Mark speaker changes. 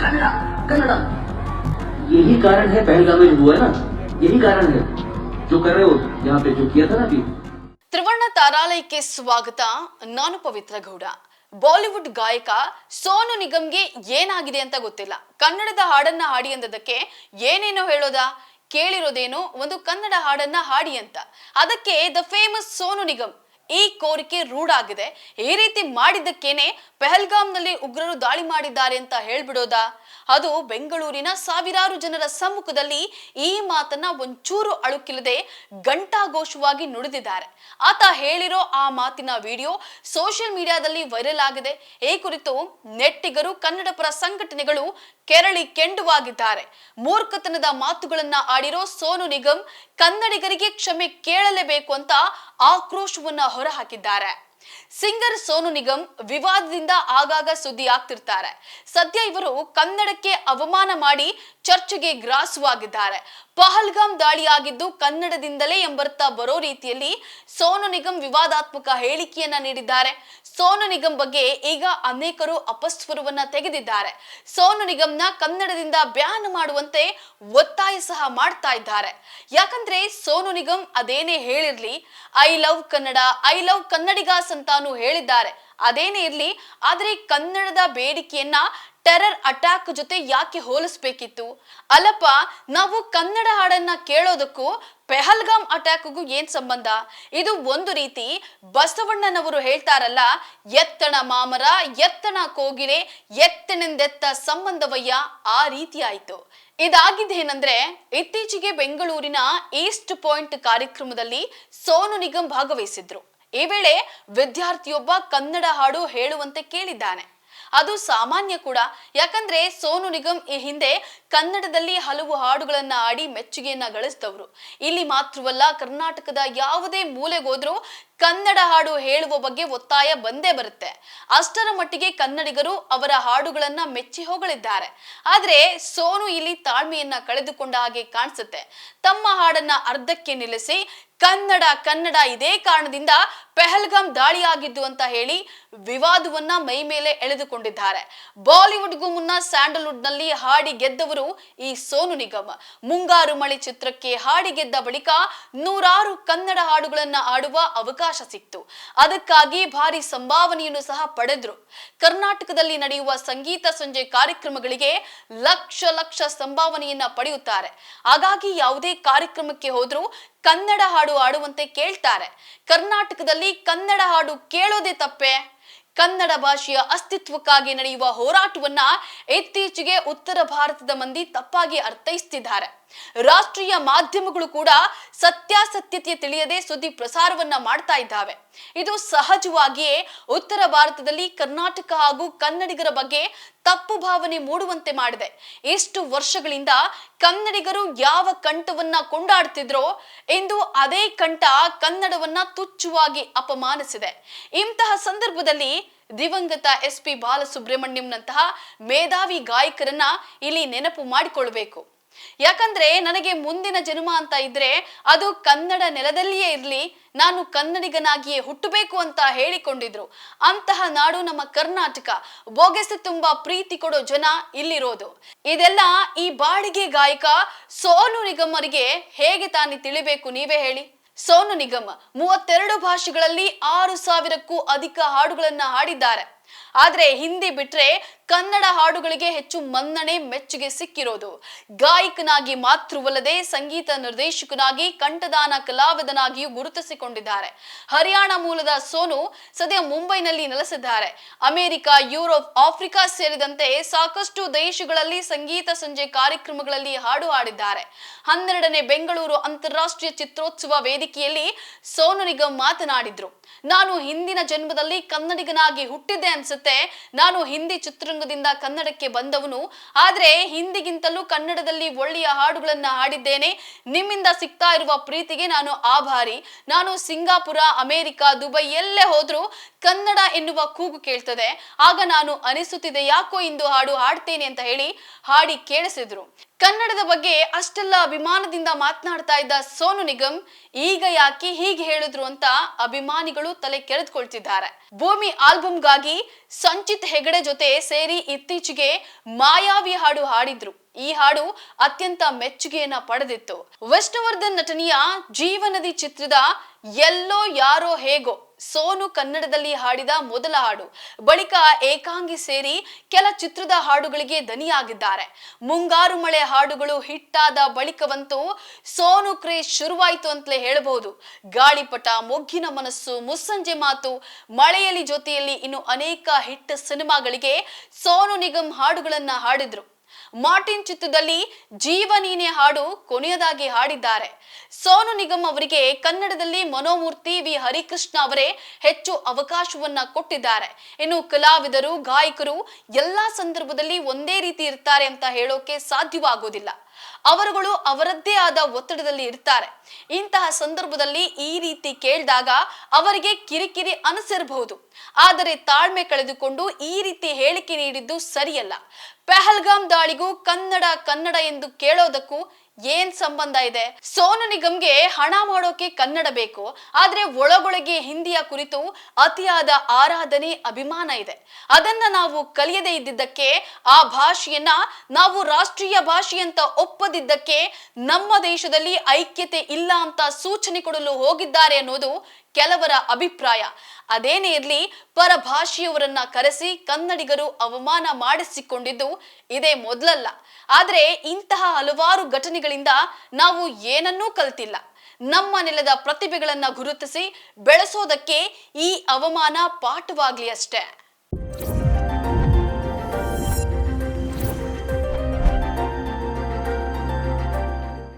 Speaker 1: कन्नड़ा कन्नड़ा, यही कारण है पहलगाम में हुआ है ना, यही कारण है जो कर रहे हो यहाँ पे, जो किया था ना अभी।
Speaker 2: ತ್ರಿವರ್ಣ ತಾರಾಲಯಕ್ಕೆ ಸ್ವಾಗತ. ನಾನು ಪವಿತ್ರ ಗೌಡ. ಬಾಲಿವುಡ್ ಗಾಯಕ ಸೋನು ನಿಗಮ್ಗೆ ಏನಾಗಿದೆ ಅಂತ ಗೊತ್ತಿಲ್ಲ. ಕನ್ನಡದ ಹಾಡನ್ನ ಹಾಡಿ ಅಂದದಕ್ಕೆ ಏನೇನೋ ಹೇಳೋದಾ, ಕೇಳಿರೋದೇನೋ ಒಂದು ಕನ್ನಡ ಹಾಡನ್ನ ಹಾಡಿ ಅಂತ. ಅದಕ್ಕೆ ದ ಫೇಮಸ್ ಸೋನು ನಿಗಮ್ ಈ ಕೋರಿಕೆ ರೂಢಾಗಿದೆ. ಈ ರೀತಿ ಮಾಡಿದ್ದಕ್ಕೇನೆ ಪೆಹಲ್ಗಾಮ್ನಲ್ಲಿ ಉಗ್ರರು ದಾಳಿ ಮಾಡಿದ್ದಾರೆ ಅಂತ ಹೇಳ್ಬಿಡೋದಾ? ಅದು ಬೆಂಗಳೂರಿನ ಸಾವಿರಾರು ಜನರ ಸಮ್ಮುಖದಲ್ಲಿ ಈ ಮಾತನ್ನ ಒಂಚೂರು ಅಳುಕಿಲ್ಲದೆ ಘಂಟಾಘೋಷವಾಗಿ ನುಡಿದಿದ್ದಾರೆ. ಆತ ಹೇಳಿರೋ ಆ ಮಾತಿನ ವಿಡಿಯೋ ಸೋಷಿಯಲ್ ಮೀಡಿಯಾದಲ್ಲಿ ವೈರಲ್ ಆಗಿದೆ. ಈ ಕುರಿತು ನೆಟ್ಟಿಗರು, ಕನ್ನಡ ಪರ ಸಂಘಟನೆಗಳು ಕೆರಳಿ ಕೆಂಡುವಾಗಿದ್ದಾರೆ. ಮೂರ್ಖತನದ ಮಾತುಗಳನ್ನ ಆಡಿರೋ ಸೋನು ನಿಗಮ್ ಕನ್ನಡಿಗರಿಗೆ ಕ್ಷಮೆ ಕೇಳಲೇಬೇಕು ಅಂತ ಆಕ್ರೋಶವನ್ನ ಹೊರಹಾಕಿದ್ದಾರೆ. ಸಿಂಗರ್ ಸೋನು ನಿಗಮ್ ವಿವಾದದಿಂದ ಆಗಾಗ ಸುದ್ದಿ ಆಗ್ತಿರ್ತಾರೆ. ಸದ್ಯ ಇವರು ಕನ್ನಡಕ್ಕೆ ಅವಮಾನ ಮಾಡಿ ಚರ್ಚೆಗೆ ಗ್ರಾಸವಾಗಿದ್ದಾರೆ. ಪಹಲ್ಗಾಮ್ ದಾಳಿಯಾಗಿದ್ದು ಕನ್ನಡದಿಂದಲೇ ಎಂಬರ್ಥ ಬರೋ ರೀತಿಯಲ್ಲಿ ಸೋನು ನಿಗಮ್ ವಿವಾದಾತ್ಮಕ ಹೇಳಿಕೆಯನ್ನ ನೀಡಿದ್ದಾರೆ. ಸೋನು ನಿಗಮ್ ಬಗ್ಗೆ ಈಗ ಅನೇಕರು ಅಪಸ್ವರವನ್ನ ತೆಗೆದಿದ್ದಾರೆ. ಸೋನು ನಿಗಮ್ನ ಕನ್ನಡದಿಂದ ಬ್ಯಾನ್ ಮಾಡುವಂತೆ ಒತ್ತಾಯ ಸಹ ಮಾಡ್ತಾ ಇದ್ದಾರೆ. ಯಾಕಂದ್ರೆ ಸೋನು ನಿಗಮ್ ಅದೇನೇ ಹೇಳಿರ್ಲಿ, I love Kannada, I love Kannadigas ಅಂತಾನು ಹೇಳಿದ್ದಾರೆ. ಅದೇನೇ ಇರ್ಲಿ, ಆದ್ರೆ ಕನ್ನಡದ ಬೇಡಿಕೆಯನ್ನ ಟೆರರ್ ಅಟ್ಯಾಕ್ ಜೊತೆ ಯಾಕೆ ಹೋಲಿಸ್ಬೇಕಿತ್ತು? ಅಲ್ಲಪ್ಪ, ನಾವು ಕನ್ನಡ ಹಾಡನ್ನ ಕೇಳೋದಕ್ಕೂ ಪೆಹಲ್ಗಾಮ್ ಅಟ್ಯಾಕ್ಗೂ ಏನ್ ಸಂಬಂಧ? ಇದು ಒಂದು ರೀತಿ ಬಸವಣ್ಣನವರು ಹೇಳ್ತಾರಲ್ಲ, ಎತ್ತಣ ಮಾಮರ ಎತ್ತಣ ಕೋಗಿಲೆ ಎತ್ತನೆಂದೆತ್ತ ಸಂಬಂಧವಯ್ಯ, ಆ ರೀತಿ ಆಯ್ತು. ಇದಾಗಿದ್ದೇನಂದ್ರೆ, ಇತ್ತೀಚೆಗೆ ಬೆಂಗಳೂರಿನ ಈಸ್ಟ್ ಪಾಯಿಂಟ್ ಕಾರ್ಯಕ್ರಮದಲ್ಲಿ ಸೋನು ನಿಗಮ್ ಭಾಗವಹಿಸಿದ್ರು. ಈ ವೇಳೆ ವಿದ್ಯಾರ್ಥಿಯೊಬ್ಬ ಕನ್ನಡ ಹಾಡು ಹೇಳುವಂತೆ ಕೇಳಿದ್ದಾನೆ. ಅದು ಸಾಮಾನ್ಯ ಕೂಡ. ಯಾಕಂದ್ರೆ ಸೋನು ನಿಗಮ್ ಈ ಹಿಂದೆ ಕನ್ನಡದಲ್ಲಿ ಹಲವು ಹಾಡುಗಳನ್ನ ಆಡಿ ಮೆಚ್ಚುಗೆಯನ್ನ ಗಳಿಸಿದವರು. ಇಲ್ಲಿ ಮಾತ್ರವಲ್ಲ, ಕರ್ನಾಟಕದ ಯಾವುದೇ ಮೂಲೆಗೋದ್ರೂ ಕನ್ನಡ ಹಾಡು ಹೇಳುವ ಬಗ್ಗೆ ಒತ್ತಾಯ ಬಂದೇ ಬರುತ್ತೆ. ಅಷ್ಟರ ಮಟ್ಟಿಗೆ ಕನ್ನಡಿಗರು ಅವರ ಹಾಡುಗಳನ್ನ ಮೆಚ್ಚಿ ಹೊಗಳಿದ್ದಾರೆ. ಆದ್ರೆ ಸೋನು ಇಲ್ಲಿ ತಾಳ್ಮೆಯನ್ನ ಕಳೆದುಕೊಂಡ ಹಾಗೆ ಕಾಣಿಸುತ್ತೆ. ತಮ್ಮ ಹಾಡನ್ನ ಅರ್ಧಕ್ಕೆ ನಿಲ್ಲಿಸಿ ಕನ್ನಡ ಕನ್ನಡ ಇದೇ ಕಾರಣದಿಂದ ಪೆಹಲ್ಗಾಮ್ ದಾಳಿಯಾಗಿದ್ದು ಅಂತ ಹೇಳಿ ವಿವಾದವನ್ನ ಮೈ ಮೇಲೆ ಎಳೆದುಕೊಂಡಿದ್ದಾರೆ. ಬಾಲಿವುಡ್ಗೂ ಮುನ್ನ ಸ್ಯಾಂಡಲ್ವುಡ್ ನಲ್ಲಿ ಹಾಡಿ ಗೆದ್ದವರು ಈ ಸೋನು ನಿಗಮ್. ಮುಂಗಾರು ಮಳೆ ಚಿತ್ರಕ್ಕೆ ಹಾಡಿ ಗೆದ್ದ ಬಳಿಕ ನೂರಾರು ಕನ್ನಡ ಹಾಡುಗಳನ್ನ ಆಡುವ ಅವಕಾಶ ಸಿಕ್ತು. ಅದಕ್ಕಾಗಿ ಭಾರಿ ಸಂಭಾವನೆಯನ್ನು ಸಹ ಪಡೆದ್ರು. ಕರ್ನಾಟಕದಲ್ಲಿ ನಡೆಯುವ ಸಂಗೀತ ಸಂಜೆ ಕಾರ್ಯಕ್ರಮಗಳಿಗೆ ಲಕ್ಷ ಲಕ್ಷ ಸಂಭಾವನೆಯನ್ನ ಪಡೆಯುತ್ತಾರೆ. ಹಾಗಾಗಿ ಯಾವುದೇ ಕಾರ್ಯಕ್ರಮಕ್ಕೆ ಹೋದ್ರೂ ಕನ್ನಡ ಹಾಡು ಆಡುವಂತೆ ಕೇಳ್ತಾರೆ. ಕರ್ನಾಟಕದಲ್ಲಿ ಕನ್ನಡ ಹಾಡು ಕೇಳೋದೇ ತಪ್ಪೆ? ಕನ್ನಡ ಭಾಷೆಯ ಅಸ್ತಿತ್ವಕ್ಕಾಗಿ ನಡೆಯುವ ಹೋರಾಟವನ್ನ ಇತ್ತೀಚೆಗೆ ಉತ್ತರ ಭಾರತದ ಮಂದಿ ತಪ್ಪಾಗಿ ಅರ್ಥೈಸುತ್ತಿದ್ದಾರೆ. ರಾಷ್ಟ್ರೀಯ ಮಾಧ್ಯಮಗಳು ಕೂಡ ಸತ್ಯಾಸತ್ಯತೆ ತಿಳಿಯದೆ ಸುದ್ದಿ ಪ್ರಸಾರವನ್ನ ಮಾಡ್ತಾ ಇದ್ದಾವೆ. ಇದು ಸಹಜವಾಗಿಯೇ ಉತ್ತರ ಭಾರತದಲ್ಲಿ ಕರ್ನಾಟಕ ಹಾಗೂ ಕನ್ನಡಿಗರ ಬಗ್ಗೆ ತಪ್ಪು ಭಾವನೆ ಮೂಡುವಂತೆ ಮಾಡಿದೆ. ಇಷ್ಟು ವರ್ಷಗಳಿಂದ ಕನ್ನಡಿಗರು ಯಾವ ಕಂಠವನ್ನ ಕೊಂಡಾಡ್ತಿದ್ರೋ, ಇಂದು ಅದೇ ಕಂಠ ಕನ್ನಡವನ್ನ ತುಚ್ಛವಾಗಿ ಅಪಮಾನಿಸಿದೆ. ಇಂತಹ ಸಂದರ್ಭದಲ್ಲಿ ದಿವಂಗತ SP ಬಾಲಸುಬ್ರಹ್ಮಣ್ಯಂನಂತಹ ಮೇಧಾವಿ ಗಾಯಕರನ್ನ ಇಲ್ಲಿ ನೆನಪು ಮಾಡಿಕೊಳ್ಬೇಕು. ಯಾಕಂದ್ರೆ ನನಗೆ ಮುಂದಿನ ಜನ್ಮ ಅಂತ ಇದ್ರೆ ಅದು ಕನ್ನಡ ನೆಲದಲ್ಲಿಯೇ ಇರ್ಲಿ, ನಾನು ಕನ್ನಡಿಗನಾಗಿಯೇ ಹುಟ್ಟಬೇಕು ಅಂತ ಹೇಳಿಕೊಂಡಿದ್ರು. ಅಂತಹ ನಾಡು ನಮ್ಮ ಕರ್ನಾಟಕ. ಬೊಗೆಸೆ ತುಂಬಾ ಪ್ರೀತಿ ಕೊಡೋ ಜನ ಇಲ್ಲಿರೋದು. ಇದೆಲ್ಲ ಈ ಬಾಡಿಗೆ ಗಾಯಕ ಸೋನು ನಿಗಮ್ ಅವರಿಗೆ ಹೇಗೆ ತಾನೇ ತಿಳಿಬೇಕು, ನೀವೇ ಹೇಳಿ. ಸೋನು ನಿಗಮ್ 32 ಭಾಷೆಗಳಲ್ಲಿ 6,000ಕ್ಕೂ ಅಧಿಕ ಹಾಡುಗಳನ್ನ ಹಾಡಿದ್ದಾರೆ. ಆದ್ರೆ ಹಿಂದಿ ಬಿಟ್ರೆ ಕನ್ನಡ ಹಾಡುಗಳಿಗೆ ಹೆಚ್ಚು ಮನ್ನಣೆ, ಮೆಚ್ಚುಗೆ ಸಿಕ್ಕಿರೋದು. ಗಾಯಕನಾಗಿ ಮಾತ್ರವಲ್ಲದೆ ಸಂಗೀತ ನಿರ್ದೇಶಕನಾಗಿ, ಕಂಠದಾನ ಕಲಾವಿದನಾಗಿಯೂ ಗುರುತಿಸಿಕೊಂಡಿದ್ದಾರೆ. ಹರಿಯಾಣ ಮೂಲದ ಸೋನು ಸದ್ಯ ಮುಂಬೈನಲ್ಲಿ ನೆಲೆಸಿದ್ದಾರೆ. ಅಮೆರಿಕ, ಯುರೋಪ್, ಆಫ್ರಿಕಾ ಸೇರಿದಂತೆ ಸಾಕಷ್ಟು ದೇಶಗಳಲ್ಲಿ ಸಂಗೀತ ಸಂಜೆ ಕಾರ್ಯಕ್ರಮಗಳಲ್ಲಿ ಹಾಡು ಹಾಡಿದ್ದಾರೆ. 12ನೇ ಬೆಂಗಳೂರು ಅಂತಾರಾಷ್ಟ್ರೀಯ ಚಿತ್ರೋತ್ಸವ ವೇದಿಕೆಯಲ್ಲಿ ಸೋನು ನಿಗಮ್ ಮಾತನಾಡಿದ್ರು. ನಾನು ಹಿಂದಿನ ಜನ್ಮದಲ್ಲಿ ಕನ್ನಡಿಗನಾಗಿ ಹುಟ್ಟಿದ್ದೆ ಅನ್ಸುತ್ತೆ. ನಾನು ಹಿಂದಿ ಚಿತ್ರರಂಗದಿಂದ ಕನ್ನಡಕ್ಕೆ ಬಂದವನು. ಆದ್ರೆ ಹಿಂದಿಗಿಂತಲೂ ಕನ್ನಡದಲ್ಲಿ ಒಳ್ಳೆಯ ಹಾಡುಗಳನ್ನ ಹಾಡಿದ್ದೇನೆ. ನಿಮ್ಮಿಂದ ಸಿಗ್ತಾ ಇರುವ ಪ್ರೀತಿಗೆ ನಾನು ಆಭಾರಿ. ನಾನು ಸಿಂಗಾಪುರ, ಅಮೆರಿಕ, ದುಬೈ ಎಲ್ಲೇ ಹೋದ್ರೂ ಕನ್ನಡ ಎನ್ನುವ ಕೂಗು ಕೇಳ್ತದೆ. ಆಗ ನಾನು ಅನಿಸುತ್ತಿದೆ, ಯಾಕೋ ಇಂದು ಹಾಡು ಹಾಡ್ತೇನೆ ಅಂತ ಹೇಳಿ ಹಾಡಿ ಕೇಳಿಸಿದ್ರು. ಕನ್ನಡದ ಬಗ್ಗೆ ಅಷ್ಟೆಲ್ಲ ಅಭಿಮಾನದಿಂದ ಮಾತನಾಡ್ತಾ ಇದ್ದ ಸೋನು ನಿಗಮ್ ಈಗ ಯಾಕೆ ಹೀಗೆ ಹೇಳಿದ್ರು ಅಂತ ಅಭಿಮಾನಿಗಳು ತಲೆ ಕೆರೆದುಕೊಳ್ತಿದ್ದಾರೆ. ಭೂಮಿ ಆಲ್ಬಂಗಾಗಿ ಸಂಚಿತ್ ಹೆಗಡೆ ಜೊತೆ ಸೇರಿ ಇತ್ತೀಚೆಗೆ ಮಾಯಾವಿ ಹಾಡು ಹಾಡಿದ್ರು. ಈ ಹಾಡು ಅತ್ಯಂತ ಮೆಚ್ಚುಗೆಯನ್ನ ಪಡೆದಿತ್ತು. ವಿಷ್ಣುವರ್ಧನ್ ನಟನೆಯ ಜೀವನದಿ ಚಿತ್ರದ ಎಲ್ಲೋ ಯಾರೋ ಹೇಗೋ ಸೋನು ಕನ್ನಡದಲ್ಲಿ ಹಾಡಿದ ಮೊದಲ ಹಾಡು. ಬಳಿಕ ಏಕಾಂಗಿ ಸೇರಿ ಕೆಲ ಚಿತ್ರದ ಹಾಡುಗಳಿಗೆ ದನಿಯಾಗಿದ್ದಾರೆ. ಮುಂಗಾರು ಮಳೆ ಹಾಡುಗಳು ಹಿಟ್ಟಾದ ಬಳಿಕವಂತೂ ಸೋನು ಕ್ರೇಜ್ ಶುರುವಾಯಿತು ಅಂತಲೇ ಹೇಳಬಹುದು. ಗಾಳಿಪಟ, ಮೊಗ್ಗಿನ ಮನಸ್ಸು, ಮುಸ್ಸಂಜೆ ಮಾತು, ಮಳೆಯಲ್ಲಿ ಜೊತೆಯಲ್ಲಿ ಇನ್ನು ಅನೇಕ ಹಿಟ್ ಸಿನಿಮಾಗಳಿಗೆ ಸೋನು ನಿಗಮ್ ಹಾಡುಗಳನ್ನ ಹಾಡಿದ್ರು. ಮಾರ್ಟಿನ್ ಚಿತ್ರದಲ್ಲಿ ಜೀವ ನೀನೆ ಹಾಡು ಕೊನೆಯದಾಗಿ ಹಾಡಿದ್ದಾರೆ. ಸೋನು ನಿಗಮ್ ಅವರಿಗೆ ಕನ್ನಡದಲ್ಲಿ ಮನೋಮೂರ್ತಿ ವಿ ಹರಿಕೃಷ್ಣ ಅವರೇ ಹೆಚ್ಚು ಅವಕಾಶವನ್ನ ಕೊಟ್ಟಿದ್ದಾರೆ. ಇನ್ನು ಕಲಾವಿದರು, ಗಾಯಕರು ಎಲ್ಲಾ ಸಂದರ್ಭದಲ್ಲಿ ಒಂದೇ ರೀತಿ ಇರ್ತಾರೆ ಅಂತ ಹೇಳೋಕೆ ಸಾಧ್ಯವಾಗೋದಿಲ್ಲ. ಅವರುಗಳು ಅವರದ್ದೇ ಆದ ಒತ್ತಡದಲ್ಲಿ ಇರ್ತಾರೆ. ಇಂತಹ ಸಂದರ್ಭದಲ್ಲಿ ಈ ರೀತಿ ಕೇಳಿದಾಗ ಅವರಿಗೆ ಕಿರಿಕಿರಿ ಅನಿಸಿರಬಹುದು. ಆದರೆ ತಾಳ್ಮೆ ಕಳೆದುಕೊಂಡು ಈ ರೀತಿ ಹೇಳಿಕೆ ನೀಡಿದ್ದು ಸರಿಯಲ್ಲ. ಪಹಲ್ಗಾಮ್ ದಾಳಿಗೂ ಕನ್ನಡ ಎಂದು ಕೇಳೋದಕ್ಕೂ ಏನ್ ಸಂಬಂಧ ಇದೆ? ಸೋನು ನಿಗಮ್ಗೆ ಹಣ ಮಾಡೋಕೆ ಕನ್ನಡ ಬೇಕು, ಆದ್ರೆ ಒಳಗೊಳಗೆ ಹಿಂದಿಯ ಕುರಿತು ಅತಿಯಾದ ಆರಾಧನೆ, ಅಭಿಮಾನ ಇದೆ. ಅದನ್ನ ನಾವು ಕಲಿಯದೇ ಇದ್ದಿದ್ದಕ್ಕೆ, ಆ ಭಾಷೆಯನ್ನ ನಾವು ರಾಷ್ಟ್ರೀಯ ಭಾಷೆ ಅಂತ ಒಪ್ಪದಿದ್ದಕ್ಕೆ ನಮ್ಮ ದೇಶದಲ್ಲಿ ಐಕ್ಯತೆ ಇಲ್ಲ ಅಂತ ಸೂಚನೆ ಕೊಡಲು ಹೋಗಿದ್ದಾರೆ ಅನ್ನೋದು ಕೆಲವರ ಅಭಿಪ್ರಾಯ. ಅದೇನೇ ಇರ್ಲಿ, ಪರ ಭಾಷೆಯವರನ್ನ ಕರೆಸಿ ಕನ್ನಡಿಗರು ಅವಮಾನ ಮಾಡಿಸಿಕೊಂಡಿದ್ದು ಇದೇ ಮೊದಲಲ್ಲ. ಆದ್ರೆ ಇಂತಹ ಹಲವಾರು ಘಟನೆಗಳಿಂದ ನಾವು ಏನನ್ನೂ ಕಲ್ತಿಲ್ಲ. ನಮ್ಮ ನೆಲದ ಪ್ರತಿಭೆಗಳನ್ನ ಗುರುತಿಸಿ ಬೆಳೆಸೋದಕ್ಕೆ ಈ ಅವಮಾನ ಪಾಠವಾಗ್ಲಿ ಅಷ್ಟೇ.